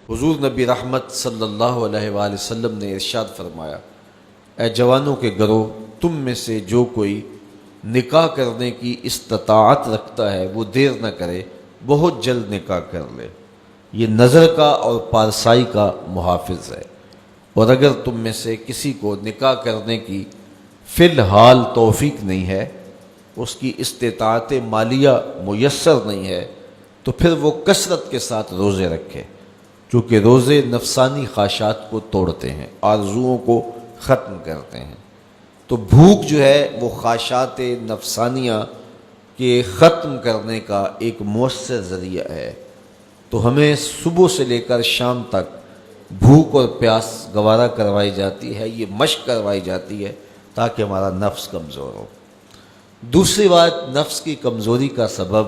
حضور نبی رحمت صلی اللہ علیہ وآلہ وسلم نے ارشاد فرمایا، اے جوانوں کے گروہ، تم میں سے جو کوئی نکاح کرنے کی استطاعت رکھتا ہے وہ دیر نہ کرے، بہت جلد نکاح کر لے۔ یہ نظر کا اور پارسائی کا محافظ ہے، اور اگر تم میں سے کسی کو نکاح کرنے کی فی الحال توفیق نہیں ہے، اس کی استطاعت مالیہ میسر نہیں ہے، تو پھر وہ کثرت کے ساتھ روزے رکھے، کیونکہ روزے نفسانی خواہشات کو توڑتے ہیں، آرزوؤں کو ختم کرتے ہیں۔ تو بھوک جو ہے وہ خواہشات نفسانیہ کے ختم کرنے کا ایک مؤثر ذریعہ ہے۔ تو ہمیں صبح سے لے کر شام تک بھوک اور پیاس گوارا کروائی جاتی ہے، یہ مشق کروائی جاتی ہے تاکہ ہمارا نفس کمزور ہو۔ دوسری بات، نفس کی کمزوری کا سبب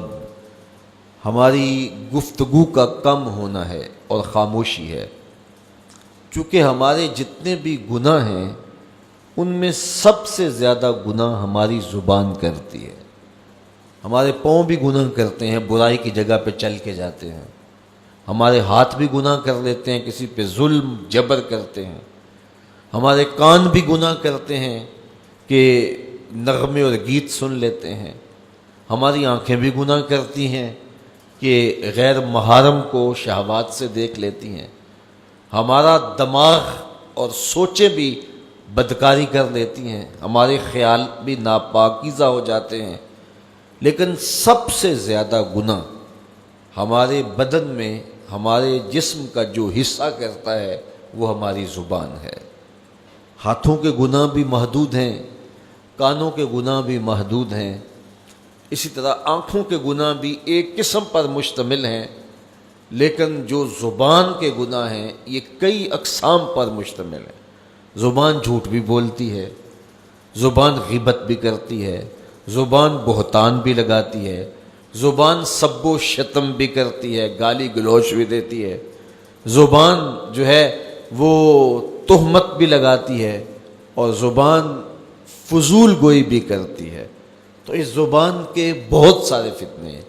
ہماری گفتگو کا کم ہونا ہے اور خاموشی ہے، چونکہ ہمارے جتنے بھی گناہ ہیں ان میں سب سے زیادہ گناہ ہماری زبان کرتی ہے۔ ہمارے پاؤں بھی گناہ کرتے ہیں، برائی کی جگہ پہ چل کے جاتے ہیں، ہمارے ہاتھ بھی گناہ کر لیتے ہیں، کسی پہ ظلم جبر کرتے ہیں، ہمارے کان بھی گناہ کرتے ہیں کہ نغمے اور گیت سن لیتے ہیں، ہماری آنکھیں بھی گناہ کرتی ہیں کہ غیر محرم کو شہوات سے دیکھ لیتی ہیں، ہمارا دماغ اور سوچیں بھی بدکاری کر لیتی ہیں، ہمارے خیال بھی ناپاکیزہ ہو جاتے ہیں۔ لیکن سب سے زیادہ گناہ ہمارے بدن میں ہمارے جسم کا جو حصہ کرتا ہے وہ ہماری زبان ہے۔ ہاتھوں کے گناہ بھی محدود ہیں، کانوں کے گناہ بھی محدود ہیں، اسی طرح آنکھوں کے گناہ بھی ایک قسم پر مشتمل ہیں، لیکن جو زبان کے گناہ ہیں یہ کئی اقسام پر مشتمل ہیں۔ زبان جھوٹ بھی بولتی ہے، زبان غیبت بھی کرتی ہے، زبان بہتان بھی لگاتی ہے، زبان سب و شتم بھی کرتی ہے، گالی گلوچ بھی دیتی ہے، زبان جو ہے وہ تہمت بھی لگاتی ہے، اور زبان فضول گوئی بھی کرتی ہے۔ تو اس زبان کے بہت سارے فتنے ہیں،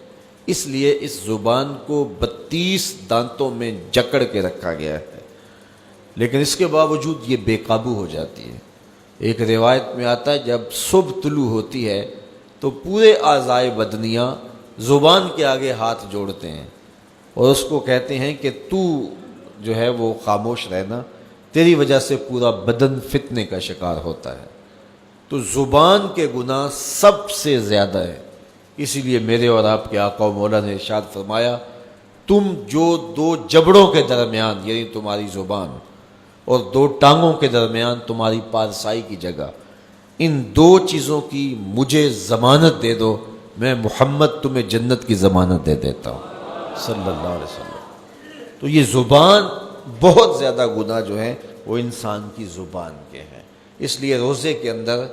اس لیے اس زبان کو 32 دانتوں میں جکڑ کے رکھا گیا ہے، لیکن اس کے باوجود یہ بے قابو ہو جاتی ہے۔ ایک روایت میں آتا ہے جب صبح طلوع ہوتی ہے تو پورے اعضائے بدنیہ زبان کے آگے ہاتھ جوڑتے ہیں اور اس کو کہتے ہیں کہ تو جو ہے وہ خاموش رہنا، تیری وجہ سے پورا بدن فتنے کا شکار ہوتا ہے۔ تو زبان کے گناہ سب سے زیادہ ہے، اسی لیے میرے اور آپ کے آقا و مولا نے ارشاد فرمایا، تم جو دو جبڑوں کے درمیان یعنی تمہاری زبان اور دو ٹانگوں کے درمیان تمہاری پارسائی کی جگہ، ان دو چیزوں کی مجھے ضمانت دے دو، میں محمد تمہیں جنت کی ضمانت دے دیتا ہوں صلی اللہ علیہ وسلم۔ تو یہ زبان بہت زیادہ گناہ جو ہیں وہ انسان کی زبان کے ہیں، اس لیے روزے کے اندر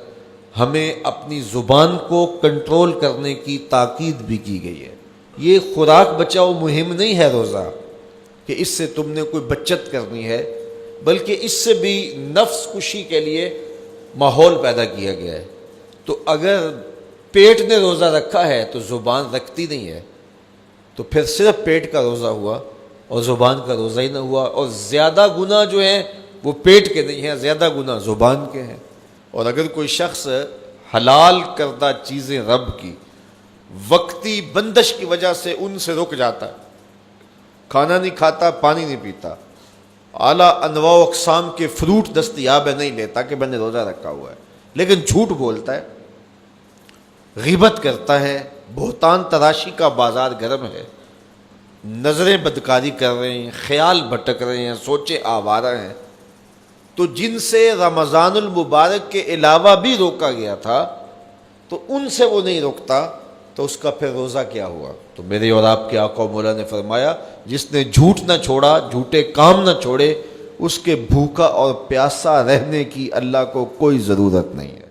ہمیں اپنی زبان کو کنٹرول کرنے کی تاکید بھی کی گئی ہے۔ یہ خوراک بچاؤ مہم نہیں ہے روزہ کہ اس سے تم نے کوئی بچت کرنی ہے، بلکہ اس سے بھی نفس کشی کے لیے ماحول پیدا کیا گیا ہے۔ تو اگر پیٹ نے روزہ رکھا ہے تو زبان رکھتی نہیں ہے، تو پھر صرف پیٹ کا روزہ ہوا اور زبان کا روزہ ہی نہ ہوا، اور زیادہ گناہ جو ہیں وہ پیٹ کے نہیں ہیں، زیادہ گناہ زبان کے ہیں۔ اور اگر کوئی شخص حلال کردہ چیزیں رب کی وقتی بندش کی وجہ سے ان سے رک جاتا ہے، کھانا نہیں کھاتا، پانی نہیں پیتا، اعلیٰ انواع و اقسام کے فروٹ دستیاب ہے نہیں لیتا کہ میں نے روزہ رکھا ہوا ہے، لیکن جھوٹ بولتا ہے، غیبت کرتا ہے، بہتان تراشی کا بازار گرم ہے، نظریں بدکاری کر رہے ہیں، خیال بھٹک رہے ہیں، سوچیں آوارہ ہیں، تو جن سے رمضان المبارک کے علاوہ بھی روکا گیا تھا تو ان سے وہ نہیں روکتا، تو اس کا پھر روزہ کیا ہوا؟ تو میرے اور آپ کے آقا و مولا نے فرمایا، جس نے جھوٹ نہ چھوڑا، جھوٹے کام نہ چھوڑے، اس کے بھوکا اور پیاسا رہنے کی اللہ کو کوئی ضرورت نہیں ہے۔